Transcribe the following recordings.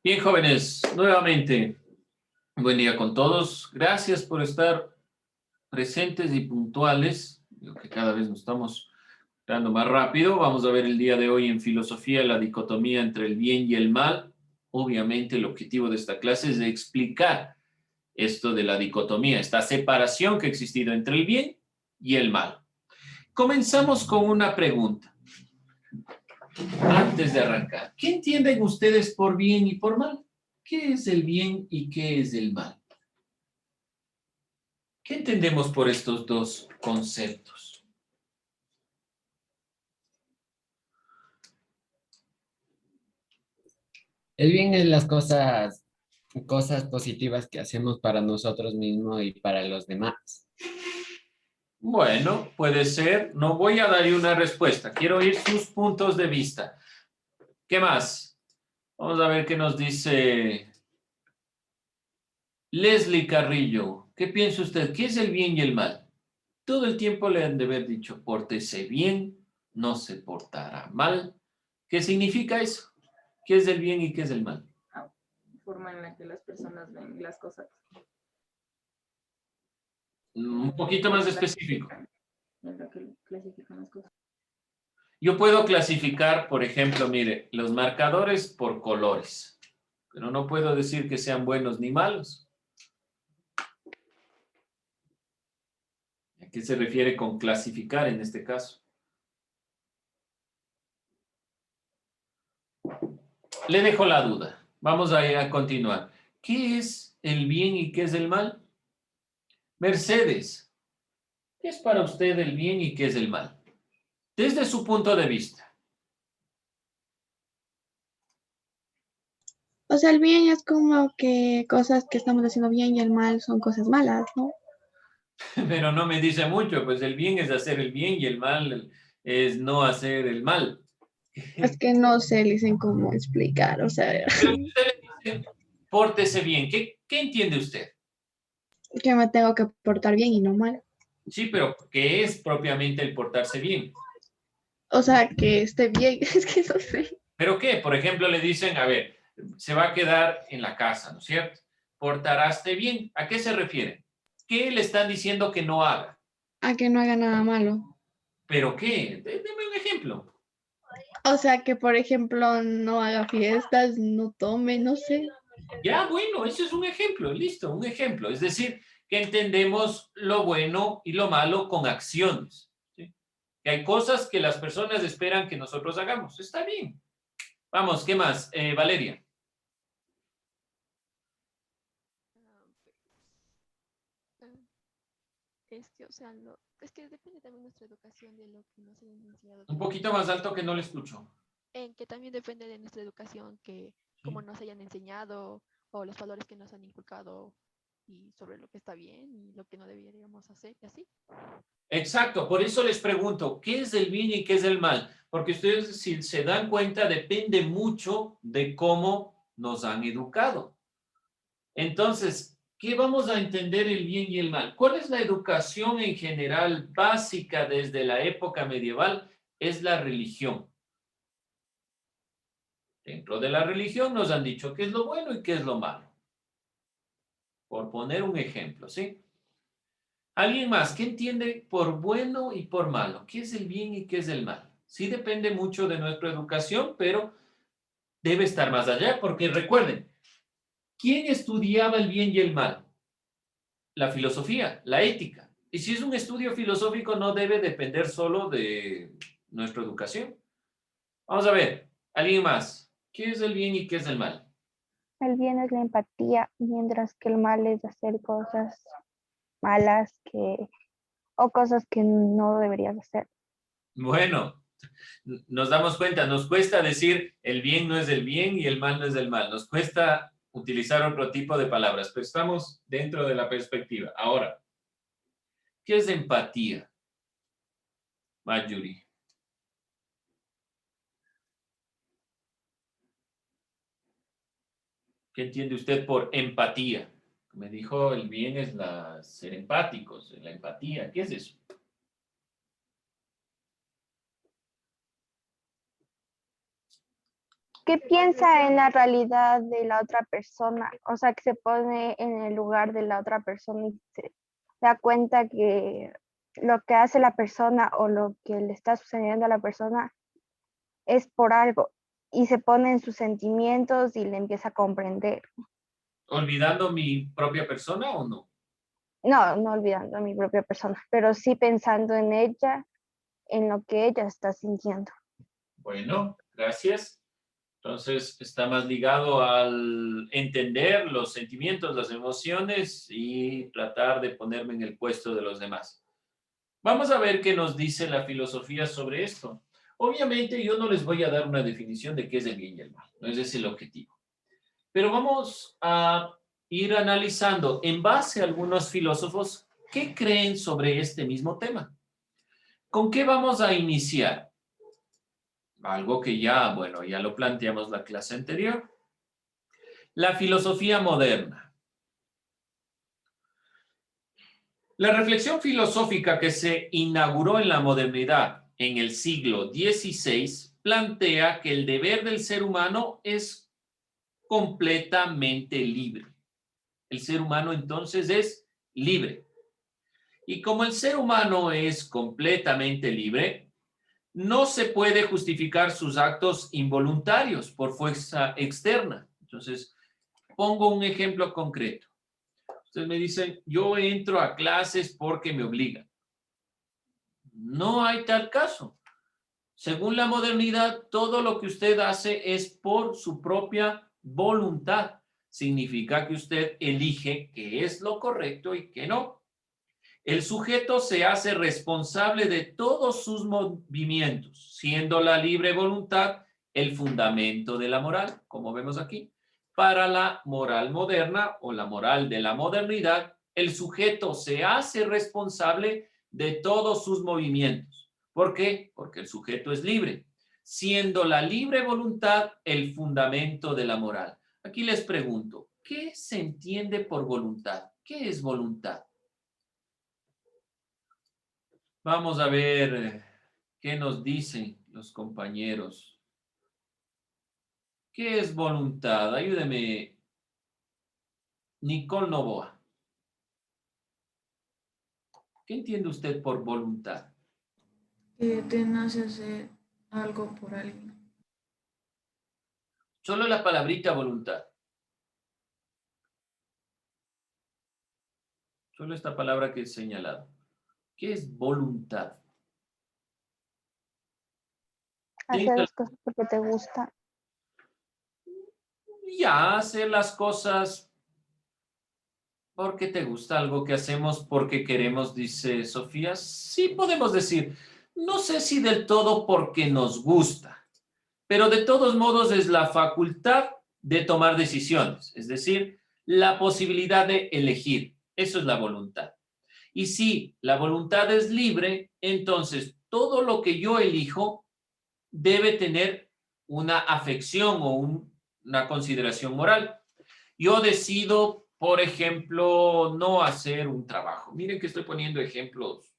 Bien, jóvenes, nuevamente, buen día con todos. Gracias por estar presentes y puntuales. Creo que cada vez nos estamos dando más rápido. Vamos a ver el día de hoy en filosofía la dicotomía entre el bien y el mal. Obviamente el objetivo de esta clase es de explicar esto de la dicotomía, esta separación que ha existido entre el bien y el mal. Comenzamos con una pregunta. Antes de arrancar, ¿qué entienden ustedes por bien y por mal? ¿Qué es el bien y qué es el mal? ¿Qué entendemos por estos dos conceptos? El bien es las cosas positivas que hacemos para nosotros mismos y para los demás. Bueno, puede ser. No voy a darle una respuesta. Quiero oír sus puntos de vista. ¿Qué más? Vamos a ver qué nos dice Leslie Carrillo. ¿Qué piensa usted? ¿Qué es el bien y el mal? Todo el tiempo le han de haber dicho, pórtese bien, no se portará mal. ¿Qué significa eso? ¿Qué es el bien y qué es el mal? Forma en la que las personas ven las cosas. Un poquito más específico. En lo que clasifican las cosas. Yo puedo clasificar, por ejemplo, mire, los marcadores por colores, pero no puedo decir que sean buenos ni malos. ¿A qué se refiere con clasificar en este caso? Le dejo la duda. Vamos a continuar. ¿Qué es el bien y qué es el mal? Mercedes, ¿qué es para usted el bien y qué es el mal? Desde su punto de vista. O sea, el bien es como que cosas que estamos haciendo bien y el mal son cosas malas, ¿no? Pero no me dice mucho, pues el bien es hacer el bien y el mal es no hacer el mal. Es que no sé, dicen cómo explicar, o sea, Pero si usted le dice, pórtese bien, ¿qué entiende usted? que me tengo que portar bien y no mal. Sí, pero ¿qué es propiamente el portarse bien? O sea, que esté bien, es que no sé. ¿Pero qué? Por ejemplo, le dicen, a ver, se va a quedar en la casa, ¿no es cierto? Portaraste bien. ¿A qué se refiere? ¿Qué le están diciendo que no haga? A que no haga nada malo. ¿Pero qué? Deme un ejemplo. O sea, que por ejemplo no haga fiestas, no tome, no sé. Ya, bueno, ese es un ejemplo, listo, un ejemplo. Es decir, que entendemos lo bueno y lo malo con acciones. ¿Sí? Que hay cosas que las personas esperan que nosotros hagamos. Está bien. Vamos, ¿qué más? Valeria. Es que, o sea, es que depende también nuestra educación de lo que nos hayan enseñado Un también. poquito más alto que no le escucho. En que también depende de nuestra educación, que Sí. como nos hayan enseñado o los valores que nos han inculcado y sobre lo que está bien y lo que no deberíamos hacer y así. Exacto, por eso les pregunto, ¿qué es el bien y qué es el mal? Porque ustedes, si se dan cuenta, depende mucho de cómo nos han educado. Entonces, ¿qué vamos a entender el bien y el mal? ¿Cuál es la educación en general básica desde la época medieval? Es la religión. Dentro de la religión nos han dicho qué es lo bueno y qué es lo malo. Por poner un ejemplo, ¿sí? ¿Alguien más? ¿Qué entiende por bueno y por malo? ¿Qué es el bien y qué es el mal? Sí depende mucho de nuestra educación, pero debe estar más allá, porque recuerden, ¿quién estudiaba el bien y el mal? La filosofía, la ética. Y si es un estudio filosófico, no debe depender solo de nuestra educación. Vamos a ver, ¿alguien más? ¿Qué es el bien y qué es el mal? El bien es la empatía, mientras que el mal es hacer cosas malas o cosas que no deberías hacer. Bueno, nos damos cuenta, nos cuesta decir el bien no es del bien y el mal no es del mal. Nos cuesta utilizar otro tipo de palabras, pero estamos dentro de la perspectiva. Ahora, ¿qué es empatía, Marjorie? ¿Qué entiende usted por empatía? Me dijo, el bien es ser empáticos, la empatía. ¿Qué es eso? ¿qué piensa en la realidad de la otra persona? O sea, que se pone en el lugar de la otra persona y se da cuenta que lo que hace la persona o lo que le está sucediendo a la persona es por algo y se pone en sus sentimientos y le empieza a comprender. ¿Olvidando mi propia persona o no? No, no olvidando a mi propia persona, pero sí pensando en ella, en lo que ella está sintiendo. Bueno, gracias. Entonces está más ligado al entender los sentimientos, las emociones y tratar de ponerme en el puesto de los demás. Vamos a ver qué nos dice la filosofía sobre esto. Obviamente yo no les voy a dar una definición de qué es el bien y el mal, no es ese el objetivo. Pero vamos a ir analizando en base a algunos filósofos qué creen sobre este mismo tema. ¿Con qué vamos a iniciar? Algo que ya, bueno, ya lo planteamos la clase anterior. La filosofía moderna. La reflexión filosófica que se inauguró en la modernidad en el siglo XVI plantea que el deber del ser humano es completamente libre. El ser humano entonces es libre. Y como el ser humano es completamente libre, no se puede justificar sus actos involuntarios por fuerza externa. Entonces, pongo un ejemplo concreto. Ustedes me dicen, yo entro a clases porque me obligan. No hay tal caso. Según la modernidad, todo lo que usted hace es por su propia voluntad. Significa que usted elige qué es lo correcto y qué no. El sujeto se hace responsable de todos sus movimientos, siendo la libre voluntad el fundamento de la moral, como vemos aquí. Para la moral moderna o la moral de la modernidad, el sujeto se hace responsable de todos sus movimientos. ¿Por qué? Porque el sujeto es libre, siendo la libre voluntad el fundamento de la moral. Aquí les pregunto, ¿qué se entiende por voluntad? ¿Qué es voluntad? Vamos a ver qué nos dicen los compañeros. ¿Qué es voluntad? Ayúdeme, Nicole Novoa. ¿Qué entiende usted por voluntad? Que te nace hacer algo por alguien. Solo la palabrita voluntad. Solo esta palabra que he señalado. ¿Qué es voluntad? Hacer las cosas porque te gusta. Ya, hacer las cosas porque te gusta, algo que hacemos porque queremos, dice Sofía. Sí podemos decir, no sé si del todo porque nos gusta, pero de todos modos es la facultad de tomar decisiones, es decir, la posibilidad de elegir. Eso es la voluntad. Y si la voluntad es libre, entonces todo lo que yo elijo debe tener una afección o una consideración moral. Yo decido, por ejemplo, no hacer un trabajo. Miren que estoy poniendo ejemplos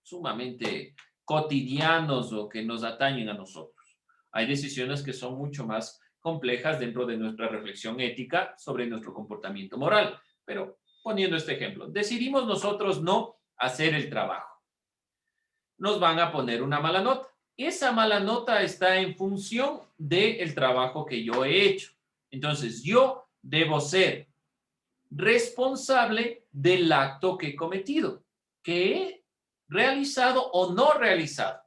sumamente cotidianos o que nos atañen a nosotros. Hay decisiones que son mucho más complejas dentro de nuestra reflexión ética sobre nuestro comportamiento moral. Pero poniendo este ejemplo, decidimos nosotros no hacer el trabajo. Nos van a poner una mala nota. Esa mala nota está en función del trabajo que yo he hecho. Entonces, yo debo ser responsable del acto que he cometido, que he realizado o no realizado.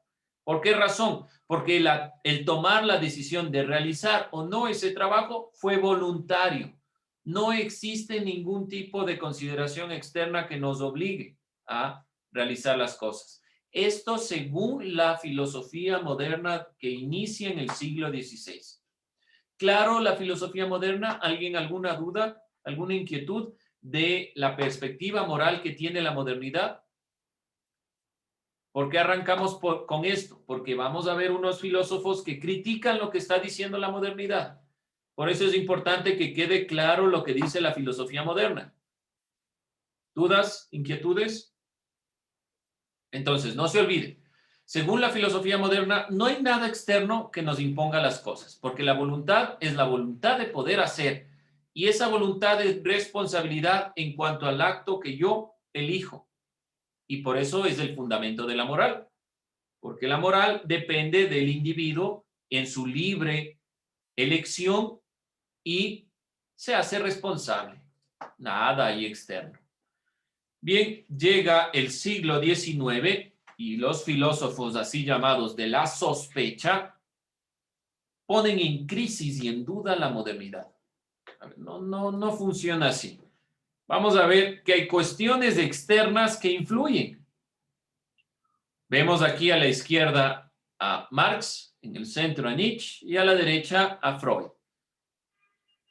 ¿Por qué razón? Porque el tomar la decisión de realizar o no ese trabajo fue voluntario. No existe ningún tipo de consideración externa que nos obligue a realizar las cosas. Esto según la filosofía moderna que inicia en el siglo XVI. Claro, la filosofía moderna, ¿alguien alguna duda, alguna inquietud de la perspectiva moral que tiene la modernidad? ¿Por qué arrancamos con esto? Porque vamos a ver unos filósofos que critican lo que está diciendo la modernidad. Por eso es importante que quede claro lo que dice la filosofía moderna. ¿Dudas? ¿Inquietudes? Entonces, no se olvide. Según la filosofía moderna, no hay nada externo que nos imponga las cosas, porque la voluntad es la voluntad de poder hacer, y esa voluntad es responsabilidad en cuanto al acto que yo elijo. Y por eso es el fundamento de la moral, porque la moral depende del individuo en su libre elección y se hace responsable. Nada hay externo. Bien, llega el siglo XIX y los filósofos así llamados de la sospecha ponen en crisis y en duda la modernidad. A ver, no funciona así. Vamos a ver que hay cuestiones externas que influyen. Vemos aquí a la izquierda a Marx, en el centro a Nietzsche y a la derecha a Freud.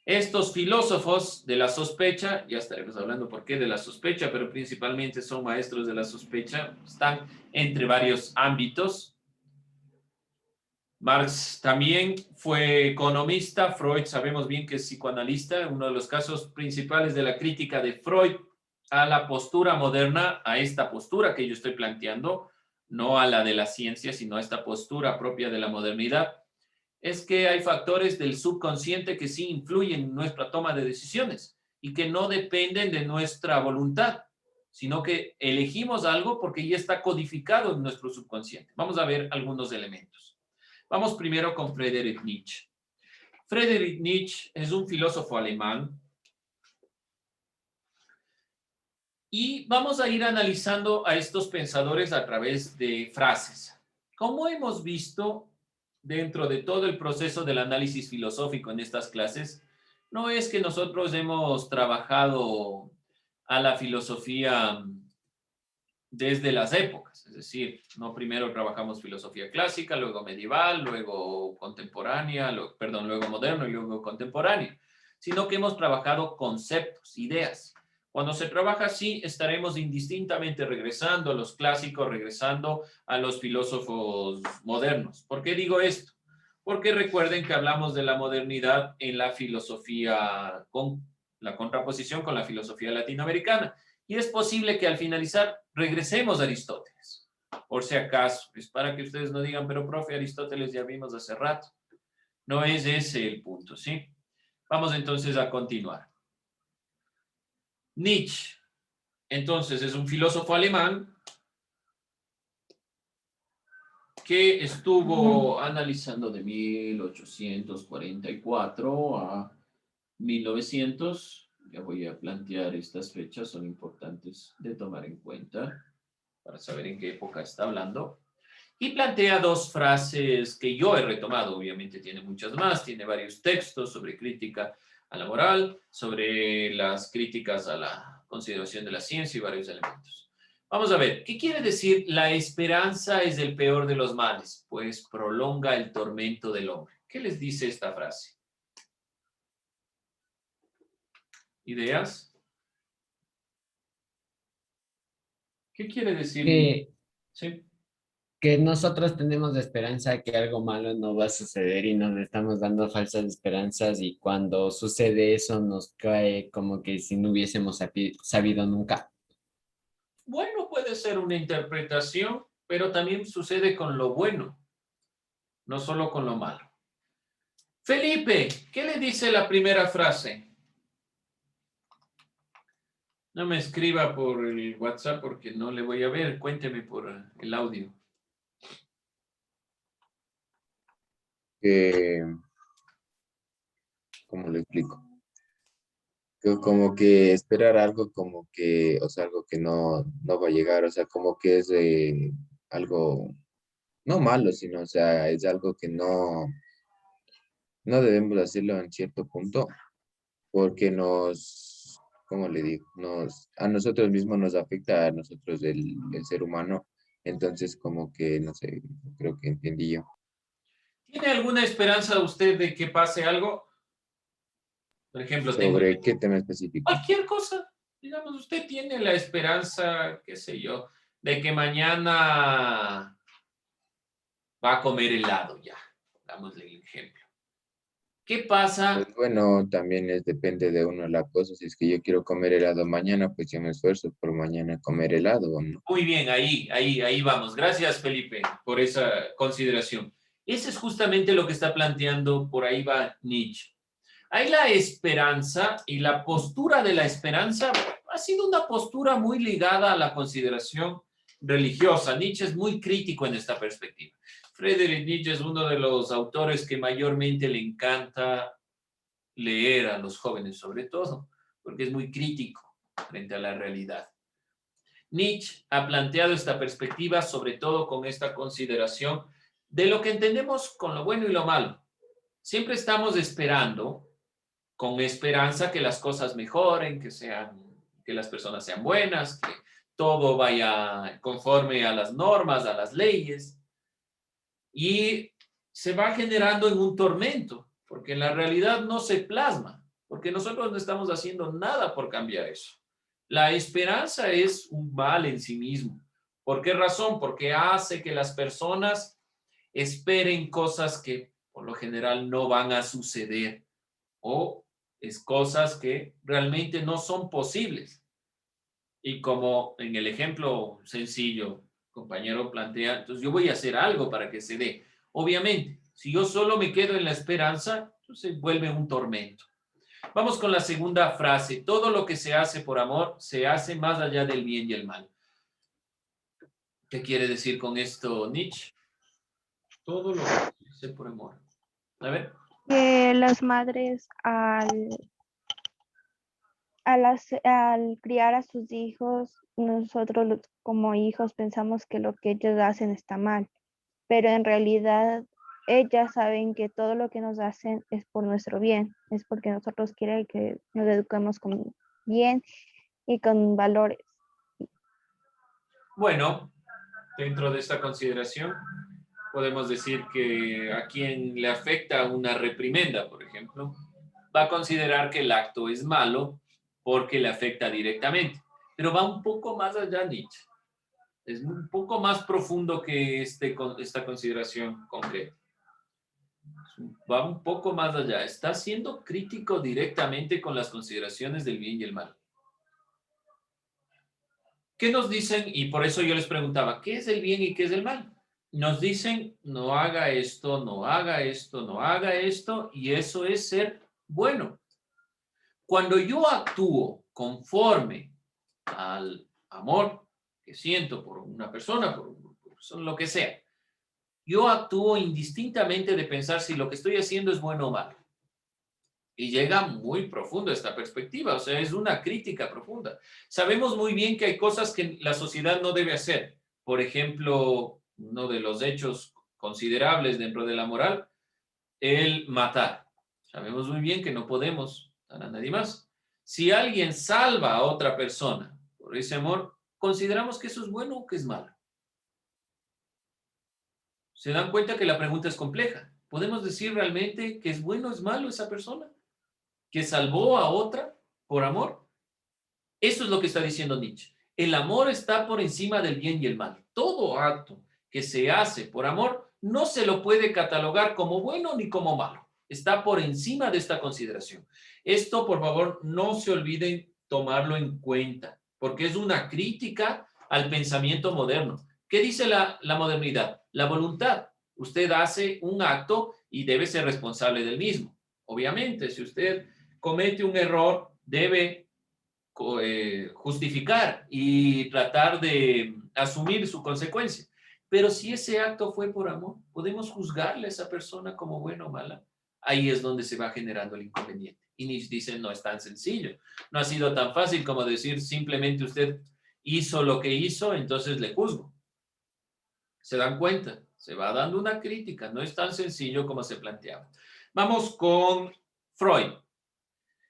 Estos filósofos de la sospecha, ya estaremos hablando por qué de la sospecha, pero principalmente son maestros de la sospecha, están entre varios ámbitos. Marx también fue economista, Freud sabemos bien que es psicoanalista. Uno de los casos principales de la crítica de Freud a la postura moderna, a esta postura que yo estoy planteando, no a la de la ciencia, sino a esta postura propia de la modernidad, es que hay factores del subconsciente que sí influyen en nuestra toma de decisiones y que no dependen de nuestra voluntad, sino que elegimos algo porque ya está codificado en nuestro subconsciente. Vamos a ver algunos elementos. Vamos primero con Friedrich Nietzsche. Friedrich Nietzsche es un filósofo alemán y vamos a ir analizando a estos pensadores a través de frases. Como hemos visto dentro de todo el proceso del análisis filosófico en estas clases, no es que nosotros hemos trabajado a la filosofía desde las épocas, es decir, no primero trabajamos filosofía clásica, luego medieval, luego contemporánea, luego moderno y luego contemporáneo, sino que hemos trabajado conceptos, ideas. Cuando se trabaja así, estaremos indistintamente regresando a los clásicos, regresando a los filósofos modernos. ¿Por qué digo esto? Porque recuerden que hablamos de la modernidad en la filosofía, con la contraposición con la filosofía latinoamericana. Y es posible que al finalizar regresemos a Aristóteles. Por si acaso, es para que ustedes no digan, pero profe, Aristóteles ya vimos hace rato. No es ese el punto, ¿sí? Vamos entonces a continuar. Nietzsche, entonces, es un filósofo alemán que estuvo analizando de 1844 a 1900. Ya voy a plantear estas fechas, son importantes de tomar en cuenta para saber en qué época está hablando. Y plantea dos frases que yo he retomado, obviamente tiene muchas más, tiene varios textos sobre crítica a la moral, sobre las críticas a la consideración de la ciencia y varios elementos. Vamos a ver, ¿qué quiere decir la esperanza es el peor de los males? Pues prolonga el tormento del hombre. ¿Qué les dice esta frase? ¿Ideas? ¿Qué quiere decir? Que, Sí. que nosotros tenemos esperanza que algo malo no va a suceder y nos estamos dando falsas esperanzas y cuando sucede eso nos cae como que si no hubiésemos sabido nunca. Bueno, puede ser una interpretación, pero también sucede con lo bueno, no solo con lo malo. Felipe, ¿qué le dice la primera frase? No me escriba por el WhatsApp porque no le voy a ver. Cuénteme por el audio. ¿Cómo lo explico? Como que esperar algo como que, o sea, algo que no va a llegar, o sea, como que es algo, no malo, sino, o sea, es algo que no debemos hacerlo en cierto punto, porque ¿cómo le digo? A nosotros mismos nos afecta a nosotros el ser humano, entonces como que, no sé, creo que entendí yo. ¿Tiene alguna esperanza usted de que pase algo? Por ejemplo, ¿Sobre qué tema específico? cualquier cosa. Digamos, usted tiene la esperanza, qué sé yo, de que mañana va a comer helado ya. Dámosle el ejemplo. ¿Qué pasa? Pues bueno, también depende de uno la cosa. Si es que yo quiero comer helado mañana, pues yo me esfuerzo por mañana comer helado, ¿o no? Muy bien, ahí vamos. Gracias, Felipe, por esa consideración. Ese es justamente lo que está planteando, por ahí va Nietzsche. Hay la esperanza y la postura de la esperanza ha sido una postura muy ligada a la consideración religiosa. Nietzsche es muy crítico en esta perspectiva. Friedrich Nietzsche es uno de los autores que mayormente le encanta leer a los jóvenes, sobre todo, porque es muy crítico frente a la realidad. Nietzsche ha planteado esta perspectiva, sobre todo con esta consideración de lo que entendemos con lo bueno y lo malo. Siempre estamos esperando, con esperanza, que las cosas mejoren, que las personas sean buenas, que todo vaya conforme a las normas, a las leyes, y se va generando en un tormento, porque en la realidad no se plasma, porque nosotros no estamos haciendo nada por cambiar eso. La esperanza es un mal en sí mismo. ¿Por qué razón? Porque hace que las personas esperen cosas que por lo general no van a suceder o es cosas que realmente no son posibles. Y como en el ejemplo sencillo, compañero plantea, entonces yo voy a hacer algo para que se dé. Obviamente, si yo solo me quedo en la esperanza, entonces vuelve un tormento. Vamos con la segunda frase. Todo lo que se hace por amor se hace más allá del bien y el mal. ¿Qué quiere decir con esto Nietzsche? Todo lo que se hace por amor. A ver. Que las madres al criar a sus hijos, nosotros como hijos pensamos que lo que ellos hacen está mal, pero en realidad ellas saben que todo lo que nos hacen es por nuestro bien, es porque nosotros quieren que nos eduquemos con bien y con valores. Bueno, dentro de esta consideración, podemos decir que a quien le afecta una reprimenda, por ejemplo, va a considerar que el acto es malo porque le afecta directamente. Pero va un poco más allá, Nietzsche. Es un poco más profundo que esta consideración concreta. Va un poco más allá. Está siendo crítico directamente con las consideraciones del bien y el mal. ¿Qué nos dicen? Y por eso yo les preguntaba, ¿qué es el bien y qué es el mal? Nos dicen, no haga esto, no haga esto, no haga esto, y eso es ser bueno. Cuando yo actúo conforme al amor que siento por una persona, por lo que sea, yo actúo indistintamente de pensar si lo que estoy haciendo es bueno o malo. Y llega muy profundo esta perspectiva, o sea, es una crítica profunda. Sabemos muy bien que hay cosas que la sociedad no debe hacer. Por ejemplo, uno de los hechos considerables dentro de la moral, el matar. Sabemos muy bien que no podemos dar a nadie más. Si alguien salva a otra persona por ese amor, ¿consideramos que eso es bueno o que es malo? ¿Se dan cuenta que la pregunta es compleja? ¿Podemos decir realmente que es bueno o es malo esa persona que salvó a otra por amor? Eso es lo que está diciendo Nietzsche. El amor está por encima del bien y el mal. Todo acto que se hace por amor no se lo puede catalogar como bueno ni como malo. Está por encima de esta consideración. Esto, por favor, no se olviden tomarlo en cuenta, porque es una crítica al pensamiento moderno. ¿Qué dice la modernidad? La voluntad. Usted hace un acto y debe ser responsable del mismo. Obviamente, si usted comete un error, debe justificar y tratar de asumir su consecuencia. Pero si ese acto fue por amor, podemos juzgarle a esa persona como buena o mala. Ahí es donde se va generando el inconveniente. Y Nietzsche dice, no es tan sencillo. No ha sido tan fácil como decir simplemente usted hizo lo que hizo, entonces le juzgo. ¿Se dan cuenta? Se va dando una crítica. No es tan sencillo como se planteaba. Vamos con Freud.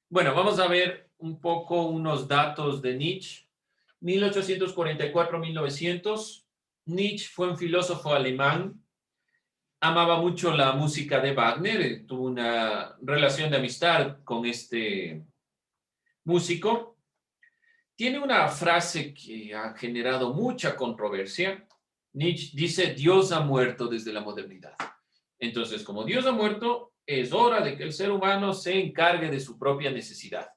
Bueno, vamos a ver un poco unos datos de Nietzsche. 1844-1900. Nietzsche fue un filósofo alemán. Amaba mucho la música de Wagner. Tuvo una relación de amistad con este músico. Tiene una frase que ha generado mucha controversia. Nietzsche dice, Dios ha muerto desde la modernidad. Entonces, como Dios ha muerto, es hora de que el ser humano se encargue de su propia necesidad.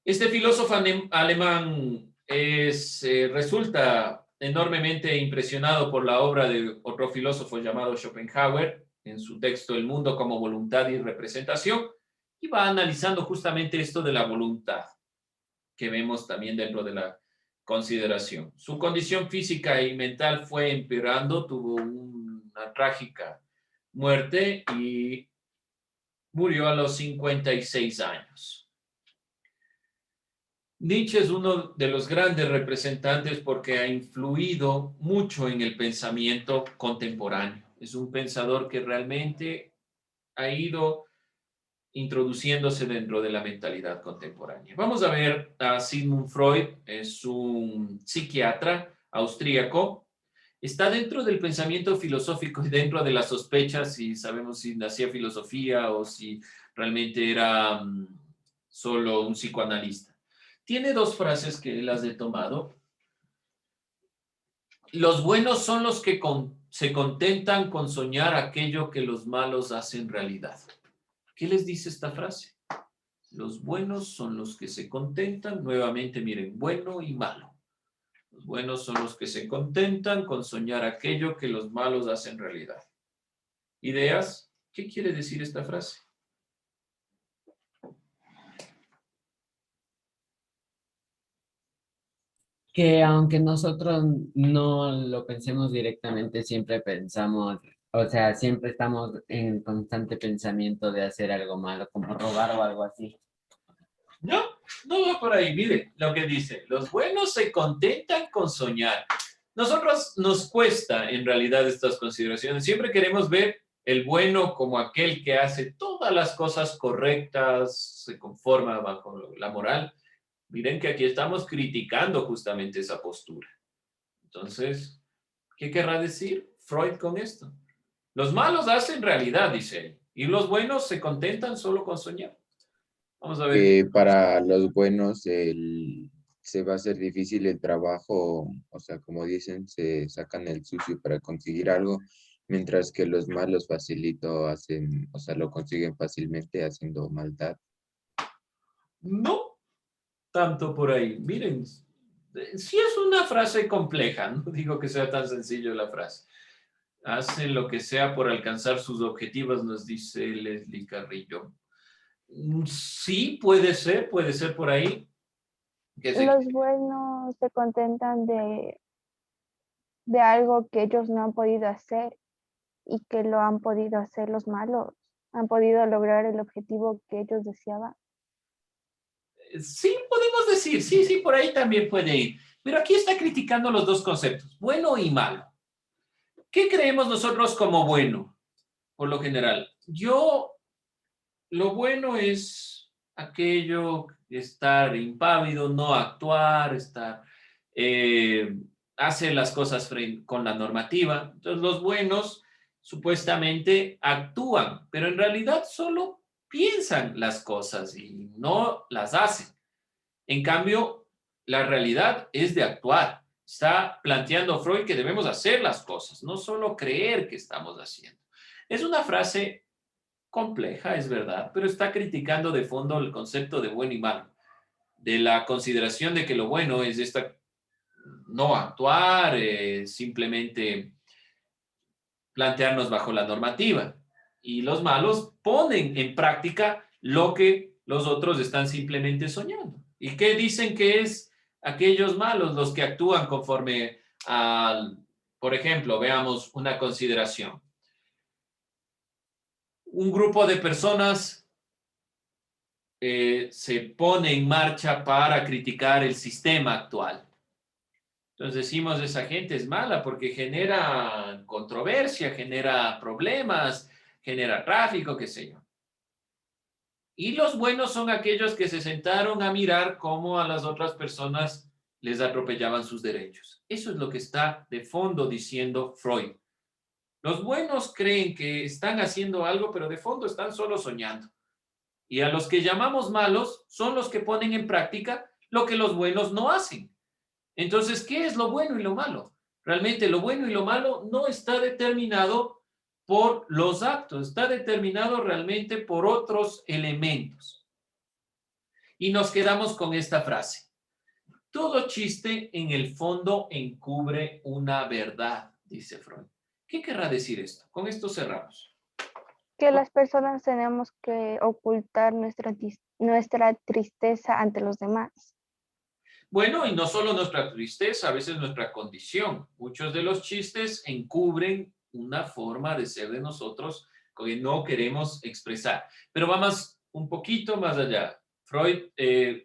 Este filósofo alemán resulta enormemente impresionado por la obra de otro filósofo llamado Schopenhauer, en su texto El mundo como voluntad y representación, y va analizando justamente esto de la voluntad, que vemos también dentro de la consideración. Su condición física y mental fue empeorando, tuvo una trágica muerte y murió a los 56 años. Nietzsche es uno de los grandes representantes porque ha influido mucho en el pensamiento contemporáneo. Es un pensador que realmente ha ido introduciéndose dentro de la mentalidad contemporánea. Vamos a ver a Sigmund Freud, es un psiquiatra austríaco. Está dentro del pensamiento filosófico y dentro de las sospechas, si sabemos si nacía filosofía o si realmente era solo un psicoanalista. Tiene dos frases que él has tomado. Los buenos son los que se contentan con soñar aquello que los malos hacen realidad. ¿Qué les dice esta frase? Los buenos son los que se contentan, nuevamente miren, bueno y malo. Los buenos son los que se contentan con soñar aquello que los malos hacen realidad. ¿Ideas? ¿Qué quiere decir esta frase? Que aunque nosotros no lo pensemos directamente, siempre pensamos, o sea, siempre estamos en constante pensamiento de hacer algo malo, como robar o algo así. No, no va por ahí. Mire lo que dice. Los buenos se contentan con soñar. Nosotros nos cuesta en realidad estas consideraciones. Siempre queremos ver el bueno como aquel que hace todas las cosas correctas, se conforma bajo la moral. Miren que aquí estamos criticando justamente esa postura. Entonces, ¿qué querrá decir Freud con esto? Los malos hacen realidad, dice él, y los buenos se contentan solo con soñar. Vamos a ver. Para los buenos se va a hacer difícil el trabajo, o sea, como dicen, se sacan el sucio para conseguir algo, mientras que los malos facilito hacen, o sea, lo consiguen fácilmente haciendo maldad. No tanto por ahí. Miren, sí es una frase compleja, no digo que sea tan sencillo la frase. Hacen lo que sea por alcanzar sus objetivos, nos dice Leslie Carrillo. Sí, puede ser por ahí. Los buenos se contentan de algo que ellos no han podido hacer y que lo han podido hacer los malos. Han podido lograr el objetivo que ellos deseaban. Sí, podemos decir, sí, por ahí también puede ir. Pero aquí está criticando los dos conceptos, bueno y malo. ¿Qué creemos nosotros como bueno, por lo general? Lo bueno es aquello, estar impávido, no actuar, hace las cosas con la normativa. Entonces, los buenos supuestamente actúan, pero en realidad solo piensan las cosas y no las hacen. En cambio, la realidad es de actuar. Está planteando Freud que debemos hacer las cosas, no solo creer que estamos haciendo. Es una frase compleja, es verdad, pero está criticando de fondo el concepto de bueno y malo, de la consideración de que lo bueno es no actuar, simplemente plantearnos bajo la normativa. Y los malos ponen en práctica lo que los otros están simplemente soñando. ¿Y qué dicen que es aquellos malos los que actúan conforme al, por ejemplo, veamos una consideración? Un grupo de personas se pone en marcha para criticar el sistema actual. Entonces decimos, esa gente es mala porque genera controversia, genera problemas, genera tráfico, qué sé yo. Y los buenos son aquellos que se sentaron a mirar cómo a las otras personas les atropellaban sus derechos. Eso es lo que está de fondo diciendo Freud. Los buenos creen que están haciendo algo, pero de fondo están solo soñando. Y a los que llamamos malos son los que ponen en práctica lo que los buenos no hacen. Entonces, ¿qué es lo bueno y lo malo? Realmente lo bueno y lo malo no está determinado por los actos, está determinado realmente por otros elementos. Y nos quedamos con esta frase. Todo chiste en el fondo encubre una verdad, dice Freud. ¿Qué querrá decir esto? Con esto cerramos. Que las personas tenemos que ocultar nuestra tristeza ante los demás. Bueno, y no solo nuestra tristeza, a veces nuestra condición. Muchos de los chistes encubren una forma de ser de nosotros que no queremos expresar. Pero vamos un poquito más allá. Freud,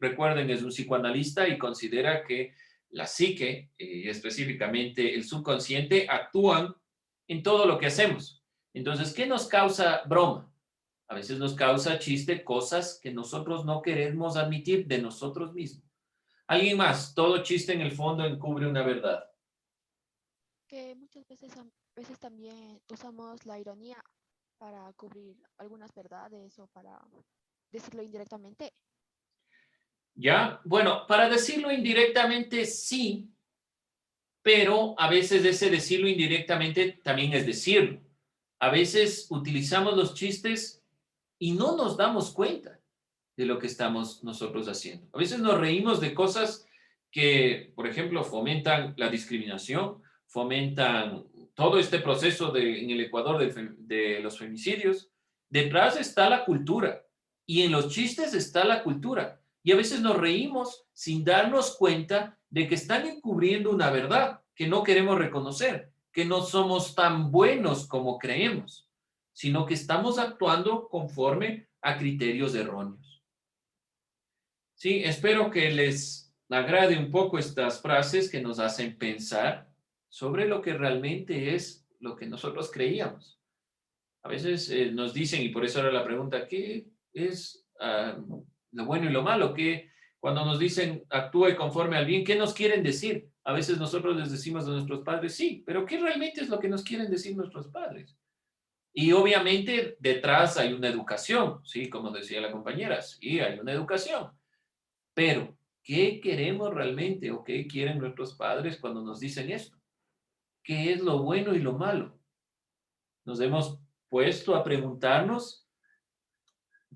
recuerden, es un psicoanalista y considera que la psique, específicamente el subconsciente, actúan en todo lo que hacemos. Entonces, ¿qué nos causa broma? A veces nos causa chiste cosas que nosotros no queremos admitir de nosotros mismos. ¿Alguien más? Todo chiste en el fondo encubre una verdad. Que muchas veces también usamos la ironía para cubrir algunas verdades o para decirlo indirectamente. ¿Ya? Bueno, para decirlo indirectamente sí, pero a veces ese decirlo indirectamente también es decirlo. A veces utilizamos los chistes y no nos damos cuenta de lo que estamos nosotros haciendo. A veces nos reímos de cosas que, por ejemplo, fomentan la discriminación, fomentan todo este proceso en el Ecuador de los femicidios. Detrás está la cultura y en los chistes está la cultura. Y a veces nos reímos sin darnos cuenta de que están encubriendo una verdad que no queremos reconocer, que no somos tan buenos como creemos, sino que estamos actuando conforme a criterios erróneos. Sí, espero que les agrade un poco estas frases que nos hacen pensar sobre lo que realmente es lo que nosotros creíamos. A veces nos dicen, y por eso era la pregunta, ¿qué es lo bueno y lo malo? ¿Qué, cuando nos dicen actúe conforme al bien, qué nos quieren decir? A veces nosotros les decimos a nuestros padres, sí, pero ¿qué realmente es lo que nos quieren decir nuestros padres? Y obviamente detrás hay una educación, ¿sí? Como decía la compañera, sí, hay una educación. Pero, ¿qué queremos realmente o qué quieren nuestros padres cuando nos dicen esto? ¿Qué es lo bueno y lo malo? Nos hemos puesto a preguntarnos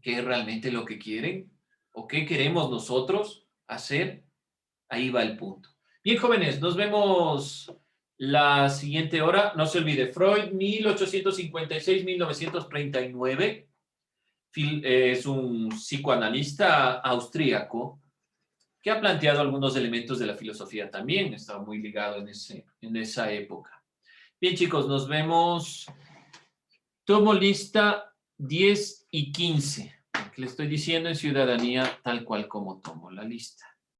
qué es realmente lo que quieren o qué queremos nosotros hacer. Ahí va el punto. Bien, jóvenes, nos vemos la siguiente hora. No se olvide, Freud, 1856-1939. Es un psicoanalista austríaco que ha planteado algunos elementos de la filosofía también. Estaba muy ligado en esa época. Bien, chicos, nos vemos. Tomo lista 10 y 15. Que le estoy diciendo en ciudadanía tal cual como tomo la lista.